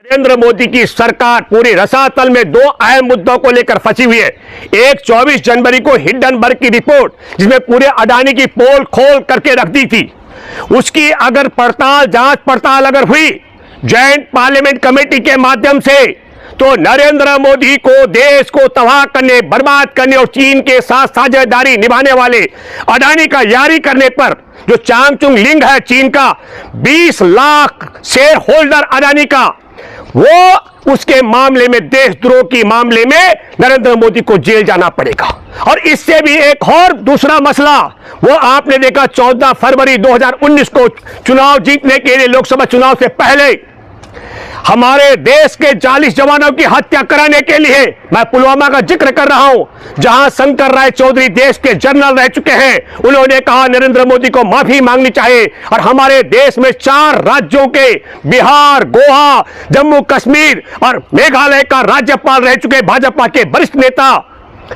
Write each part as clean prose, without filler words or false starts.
नरेंद्र मोदी की सरकार पूरी रसातल में दो अहम मुद्दों को लेकर फंसी हुई है। एक 24 जनवरी को हिंडनबर्ग की रिपोर्ट, जिसमें पूरे अडानी की पोल खोल करके रख दी थी, उसकी अगर जांच पड़ताल अगर हुई जॉइंट पार्लियामेंट कमेटी के माध्यम से, तो नरेंद्र मोदी को देश को तबाह करने, बर्बाद करने और चीन के साथ साझेदारी निभाने वाले अडानी का यारी करने पर, जो चांगचुंग लिंग है चीन का 20 लाख शेयर होल्डर अडानी का, वो उसके मामले में, देशद्रोह की मामले में नरेंद्र मोदी को जेल जाना पड़ेगा। और इससे भी एक और दूसरा मसला, वो आपने देखा 14 फरवरी 2019 को चुनाव जीतने के लिए, लोकसभा चुनाव से पहले हमारे देश के 40 जवानों की हत्या कराने के लिए, मैं पुलवामा का जिक्र कर रहा हूं, जहां शंकर राय चौधरी देश के जनरल रह चुके हैं, उन्होंने कहा नरेंद्र मोदी को माफी मांगनी चाहिए। और हमारे देश में 4 राज्यों के, बिहार, गोवा, जम्मू कश्मीर और मेघालय का राज्यपाल रह चुके भाजपा के वरिष्ठ नेता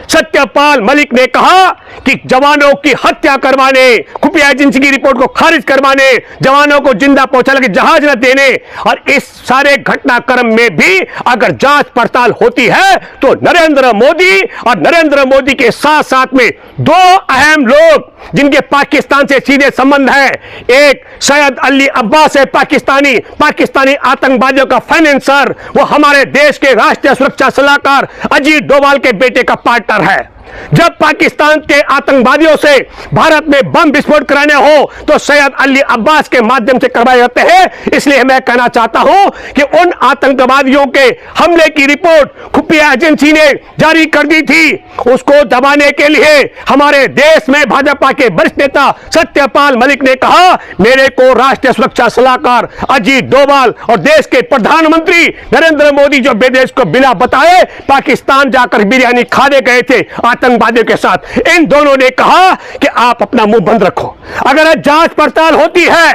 सत्यपाल मलिक ने कहा कि जवानों की हत्या करवाने, खुफिया एजेंसी की रिपोर्ट को खारिज करवाने, जवानों को जिंदा पहुंचाने के जहाज न देने, और इस सारे घटनाक्रम में भी अगर जांच पड़ताल होती है तो नरेंद्र मोदी और नरेंद्र मोदी के साथ साथ में 2 अहम लोग जिनके पाकिस्तान से सीधे संबंध है, एक सैयद अली अब्बास है, पाकिस्तानी आतंकवादियों का फाइनेंसर, वो हमारे देश के राष्ट्रीय सुरक्षा सलाहकार अजीत डोभाल के बेटे का पार्टनर है। जब पाकिस्तान के आतंकवादियों से भारत में बम विस्फोट कराने हो तो सैयद अली अब्बास के माध्यम से करवाए जाते हैं। इसलिए मैं कहना चाहता हूं कि उन आतंकवादियों के हमले की रिपोर्ट खुफिया एजेंसी ने जारी कर दी थी, उसको दबाने के लिए हमारे देश में भाजपा के वरिष्ठ नेता सत्यपाल मलिक ने कहा, मेरे को राष्ट्रीय सुरक्षा सलाहकार अजीत डोभाल और देश के प्रधानमंत्री नरेंद्र मोदी जो विदेश को बिना बताए पाकिस्तान जाकर बिरयानी खाने गए थे आतंकवादियों के साथ, इन दोनों ने कहा कि आप अपना मुंह बंद रखो। अगर जांच पड़ताल होती है,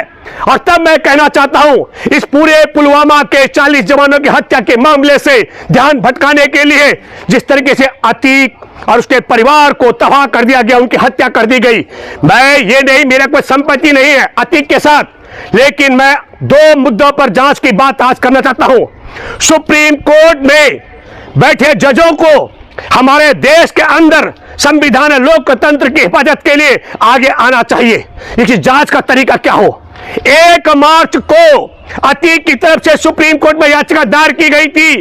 और तब मैं कहना चाहता हूं, इस पूरे पुलवामा के 40 जवानों की हत्या के मामले से ध्यान भटकाने के लिए जिस तरीके से अतीक और उसके परिवार को तबाह कर दिया गया, उनकी हत्या कर दी गई, मैं ये नहीं, मेरा कोई संपत्ति नहीं है अतीक के साथ, लेकिन मैं 2 मुद्दों पर जांच की बात आज करना चाहता हूं। सुप्रीम कोर्ट में बैठे जजों को हमारे देश के अंदर संविधान लोकतंत्र की हिफाजत के लिए आगे आना चाहिए। इसकी जांच का तरीका क्या हो। 1 मार्च को अतीक की तरफ से सुप्रीम कोर्ट में याचिका दायर की गई थी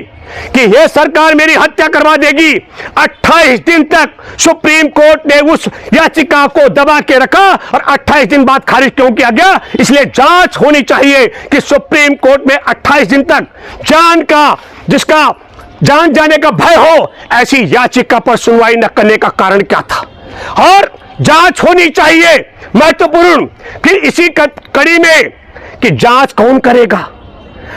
कि यह सरकार मेरी हत्या करवा देगी। 28 दिन तक सुप्रीम कोर्ट ने उस याचिका को दबा के रखा और 28 दिन बाद खारिज क्यों किया गया। इसलिए जांच होनी चाहिए कि सुप्रीम कोर्ट में 28 दिन तक जिसका जान जाने का भय हो, ऐसी याचिका पर सुनवाई न करने का कारण क्या था। और जांच होनी चाहिए महत्वपूर्ण कि इसी कड़ी में कि जांच कौन करेगा।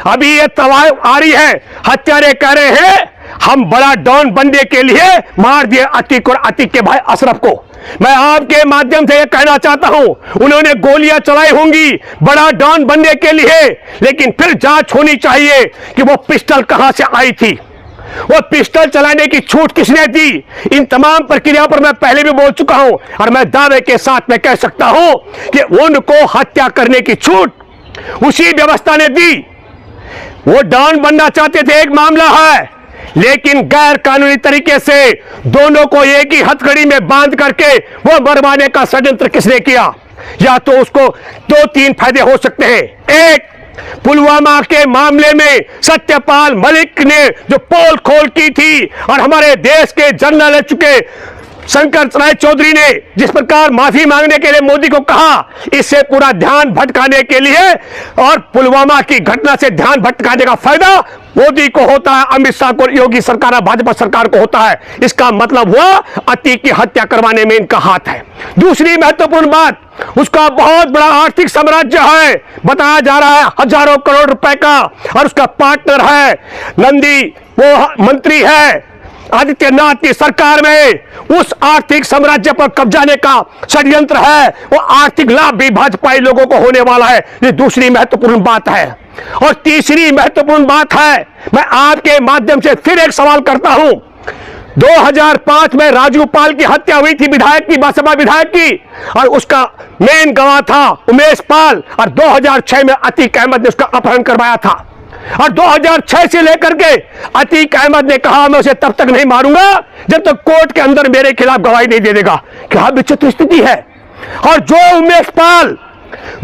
अभी ये तवाय आ रही है, हत्यारे कह रहे हैं हम बड़ा डॉन बनने के लिए मार दिए अतीक और अतीक के भाई अशरफ को। मैं आपके माध्यम से यह कहना चाहता हूं, उन्होंने गोलियां चलाई होंगी बड़ा डॉन बनने के लिए, लेकिन फिर जांच होनी चाहिए कि वो पिस्टल कहां से आई थी, वो पिस्टल चलाने की छूट किसने दी। इन तमाम प्रक्रियाओं पर मैं पहले भी बोल चुका हूं और मैं दावे के साथ में कह सकता हूं कि उनको हत्या करने की छूट उसी व्यवस्था ने दी। वो डॉन बनना चाहते थे, एक मामला है, लेकिन गैर कानूनी तरीके से दोनों को एक ही हथकड़ी में बांध करके वो मरवाने का षड्यंत्र किसने किया। या तो उसको 2-3 फायदे हो सकते हैं। एक, पुलवामा के मामले में सत्यपाल मलिक ने जो पोल खोल की थी और हमारे देश के जनरल रह चुके शंकर राय चौधरी ने जिस प्रकार माफी मांगने के लिए मोदी को कहा, इससे पूरा ध्यान भटकाने के लिए और पुलवामा की घटना से ध्यान भटकाने का फायदा मोदी को होता है, अमित शाह को, योगी सरकार और भाजपा सरकार को होता है। इसका मतलब हुआ अतीक की हत्या करवाने में इनका हाथ है। दूसरी महत्वपूर्ण बात, उसका बहुत बड़ा आर्थिक साम्राज्य है, बताया जा रहा है हजारों करोड़ रुपए का, और उसका पार्टनर है नंदी, वो मंत्री है आदित्यनाथ की सरकार में। उस आर्थिक साम्राज्य पर कब्जाने का षड्यंत्र है, वो आर्थिक लाभ भी भाजपाई लोगों को होने वाला है। ये दूसरी महत्वपूर्ण बात है। और तीसरी महत्वपूर्ण बात है, मैं आपके माध्यम से फिर एक सवाल करता हूं। 2005 में राजू पाल की हत्या हुई थी, विधायक की, बासपा विधायक की, और उसका मेन गवाह था उमेश पाल, और 2006 में अतीक अहमद ने उसका अपहरण करवाया था। और 2006 से लेकर के अतीक अहमद ने कहा मैं उसे तब तक नहीं मारूंगा जब तक कोर्ट के अंदर मेरे खिलाफ गवाही नहीं दे देगा। क्या विचित्र स्थिति है। और जो उमेश पाल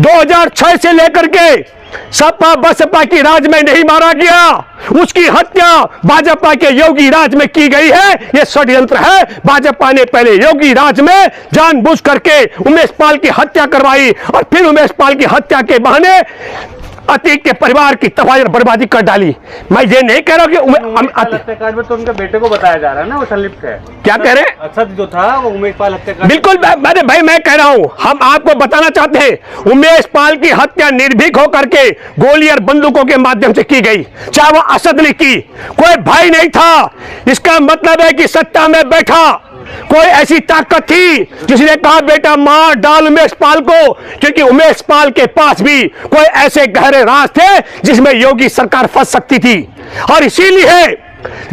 2006 से लेकर के सपा बसपा की राज में नहीं मारा गया, उसकी हत्या भाजपा के योगी राज में की गई है। यह षड्यंत्र है। भाजपा ने पहले योगी राज में जानबूझ करके उमेश पाल की हत्या करवाई और फिर उमेश पाल की हत्या के बहाने अतीक के परिवार की तबाही और बर्बादी कर डाली। मैं ये नहीं कह रहा कि हत्याकांड में तो उनके बेटे को बताया जा रहा है ना, वो संलिप्त है। क्या कह रहे हैं? असद जो था वो उमेश पाल हत्याकांड। बिल्कुल भाई मैं कह रहा हूं, हम आपको बताना चाहते हैं उमेश पाल की हत्या निर्भीक होकर के गोली और बंदूकों के माध्यम से की गई, चाहे वो असद ने की। कोई भाई नहीं था। इसका मतलब है कि सत्ता में बैठा कोई ऐसी ताकत थी जिसने कहा बेटा मार डाल उमेश पाल को, क्योंकि उमेश पाल के पास भी कोई ऐसे गहरे राज थे जिसमें योगी सरकार फंस सकती थी। और इसीलिए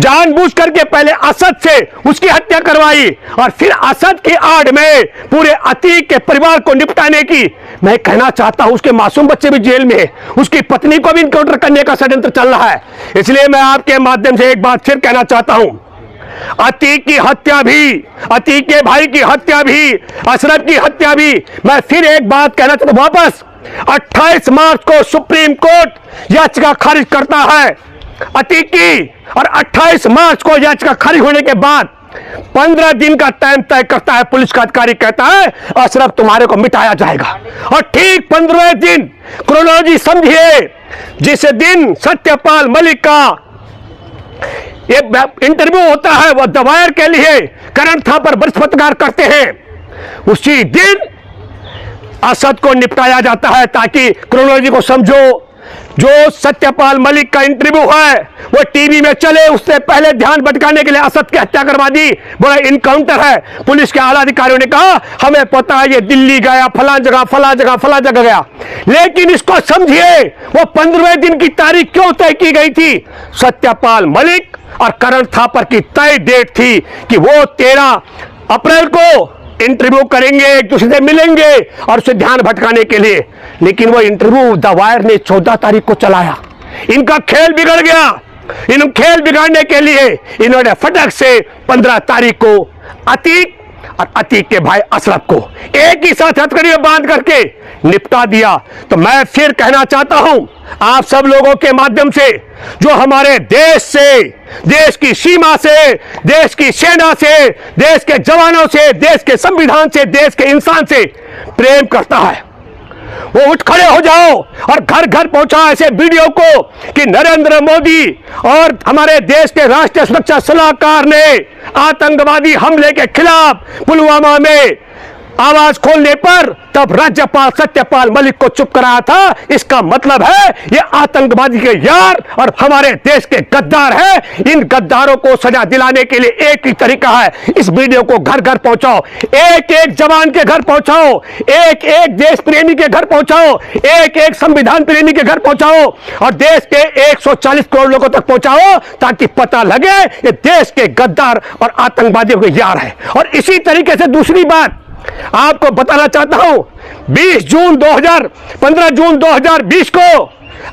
जानबूझ करके पहले असद से उसकी हत्या करवाई और फिर असद की आड़ में पूरे अतीक के परिवार को निपटाने की। मैं कहना चाहता हूं उसके मासूम बच्चे भी जेल में है, उसकी पत्नी को भी इनकाउंटर करने का षड्यंत्र चल रहा है। इसलिए मैं आपके माध्यम से एक बात फिर कहना चाहता हूं, अतीक की हत्या भी, अतीक के भाई की हत्या भी, अशरफ की हत्या भी, मैं फिर एक बात कहना चाहता हूं वापस 28 मार्च को सुप्रीम कोर्ट याचिका खारिज करता है अतीक की, और 28 मार्च को याचिका खारिज होने के बाद 15 दिन का टाइम तय करता है पुलिस का अधिकारी, कहता है अशरफ तुम्हारे को मिटाया जाएगा। और ठीक 15वें दिन क्रोनोलॉजी समझिए, जिस दिन सत्यपाल मलिक का एक इंटरव्यू होता है, वो दवायर के लिए करण थापर वरिष्ठ पत्रकार करते हैं, उसी दिन असद को निपटाया जाता है। ताकि क्रोनोलॉजी को समझो, जो सत्यपाल मलिक का इंटरव्यू है वो टीवी में चले, उससे पहले ध्यान भटकाने के लिए असद की हत्या करवा दी। बड़ा इनकाउंटर है। पुलिस के आला अधिकारियों ने कहा हमें पता है ये दिल्ली गया, फला जगह गया, लेकिन इसको समझिए वो 15वें दिन की तारीख क्यों तय की गई थी। सत्यपाल मलिक और करण थापर की तय डेट थी कि वो 13 अप्रैल को इंटरव्यू करेंगे, एक दूसरे से मिलेंगे और उसे ध्यान भटकाने के लिए। लेकिन वो इंटरव्यू द वायर ने 14 तारीख को चलाया। इनका खेल बिगड़ गया। इन खेल बिगाड़ने के लिए इन्होंने फटक से 15 तारीख को अतीक और अतीक के भाई अशरफ को एक ही साथ हथकड़ी में बांध करके निपटा दिया। तो मैं फिर कहना चाहता हूं आप सब लोगों के माध्यम से, जो हमारे देश से, देश की सीमा से, देश की सेना से, देश के जवानों से, देश के संविधान से, देश के इंसान से प्रेम करता है, वो उठ खड़े हो जाओ और घर घर पहुंचाओ ऐसे वीडियो को कि नरेंद्र मोदी और हमारे देश के राष्ट्रीय सुरक्षा सलाहकार ने आतंकवादी हमले के खिलाफ पुलवामा में आवाज खोलने पर तब राज्यपाल सत्यपाल मलिक को चुप कराया था। इसका मतलब है ये आतंकवादी के यार और हमारे देश के गद्दार हैं। इन गद्दारों को सजा दिलाने के लिए एक ही तरीका है, इस वीडियो को घर घर पहुंचाओ, एक एक जवान के घर पहुंचाओ, एक एक देश प्रेमी के घर पहुंचाओ, एक एक संविधान प्रेमी के घर पहुंचाओ और देश के 140 करोड़ लोगों तक पहुंचाओ, ताकि पता लगे ये देश के गद्दार और आतंकवादियों के यार है। और इसी तरीके से दूसरी बात आपको बताना चाहता हूं, 15 जून 2020 को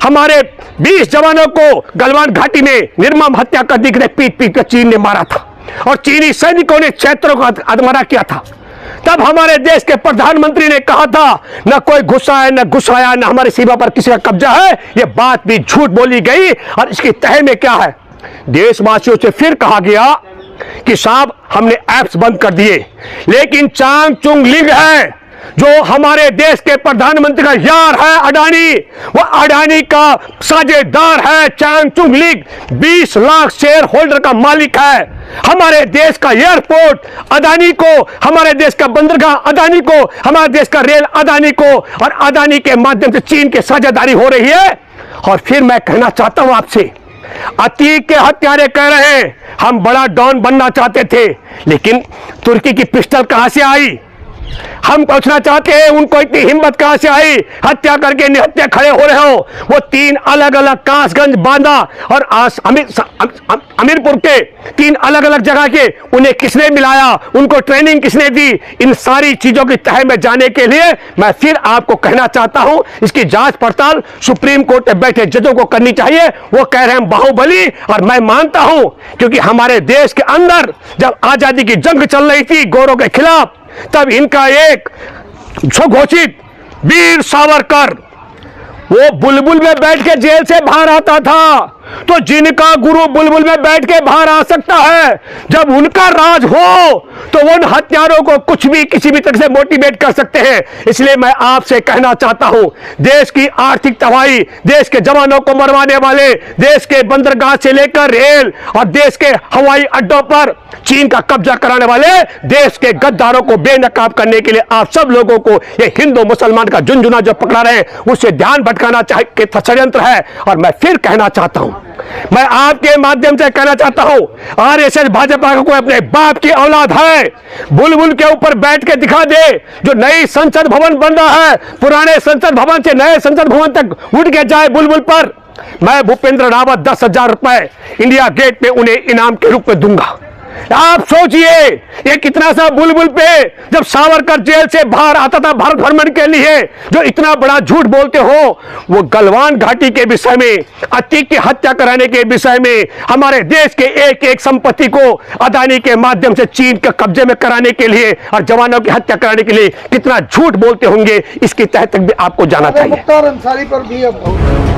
हमारे 20 जवानों को गलवान घाटी में निर्मम हत्या कर दी गई, पीट पीट कर चीन ने मारा था और चीनी सैनिकों ने क्षेत्रों को अधमरा किया था। तब हमारे देश के प्रधानमंत्री ने कहा था न कोई घुसा है, न घुसाया, न हमारी सीमा पर किसी का कब्जा है। यह बात भी झूठ बोली गई और इसकी तह में क्या है, देशवासियों से फिर कहा गया कि साहब हमने ऐप्स बंद कर दिए, लेकिन चांग चुंग लिंग है जो हमारे देश के प्रधानमंत्री का यार है अडानी, वो अडानी का साझेदार है। चांग चुंग लिंग 20 लाख शेयर होल्डर का मालिक है। हमारे देश का एयरपोर्ट अडानी को, हमारे देश का बंदरगाह अडानी को, हमारे देश का रेल अडानी को, और अडानी के माध्यम से चीन की साझेदारी हो रही है। और फिर मैं कहना चाहता हूं आपसे, अतीक के हत्यारे कह रहे हैं हम बड़ा डॉन बनना चाहते थे, लेकिन तुर्की की पिस्टल कहां से आई? हम पूछना चाहते हैं उनको इतनी हिम्मत कहां से आई, हत्या करके निहत्या खड़े हो रहे हो। वो 3 अलग अलग कासगंज, बांदा और अमीरपुर के 3 अलग अलग जगह के, उन्हें किसने मिलाया, उनको ट्रेनिंग किसने दी? इन सारी चीजों की तह में जाने के लिए मैं फिर आपको कहना चाहता हूं, इसकी जांच पड़ताल सुप्रीम कोर्ट में बैठे जजों को करनी चाहिए। वो कह रहे हैं बाहुबली, और मैं मानता हूं, क्योंकि हमारे देश के अंदर जब आजादी की जंग चल रही थी गोरों के खिलाफ, तब इनका एक स्वघोषित वीर सावरकर वो बुलबुल में बैठ के जेल से बाहर आता था। तो जिनका गुरु बुलबुल में बैठ के बाहर आ सकता है, जब उनका राज हो तो उन हत्यारों को कुछ भी किसी भी तरह से मोटिवेट कर सकते हैं। इसलिए मैं आपसे कहना चाहता हूं, देश की आर्थिक तबाही, देश के जवानों को मरवाने वाले, देश के बंदरगाह से लेकर रेल और देश के हवाई अड्डों पर चीन का कब्जा कराने वाले देश के गद्दारों को बेनकाब करने के लिए आप सब लोगों को ये हिंदू मुसलमान का झुंझुना जो पकड़ा रहे हैं उससे ध्यान भटकाना चाहिए, षड्यंत्र है। और मैं फिर कहना चाहता हूं, मैं आपके माध्यम से कहना चाहता हूं, आरएसएस भाजपा का कोई अपने बाप की औलाद है, बुलबुल के ऊपर बैठ के दिखा दे। जो नई संसद भवन बन रहा है, पुराने संसद भवन से नए संसद भवन तक उठ के जाए बुलबुल पर, मैं भूपेंद्र रावत 10,000 रुपए इंडिया गेट पे उन्हें इनाम के रूप में दूंगा। आप सोचिए ये कितना सा बुलबुल पे, जब सावरकर जेल से बाहर आता था भारत भ्रमण के लिए, जो इतना बड़ा झूठ बोलते हो, वो गलवान घाटी के विषय में, अतीक की हत्या कराने के विषय में, हमारे देश के एक एक संपत्ति को अदानी के माध्यम से चीन के कब्जे में कराने के लिए और जवानों की हत्या कराने के लिए कितना झूठ बोलते होंगे, इसकी तह तक भी आपको जाना चाहिए। मुख्तार अंसारी पर भी अब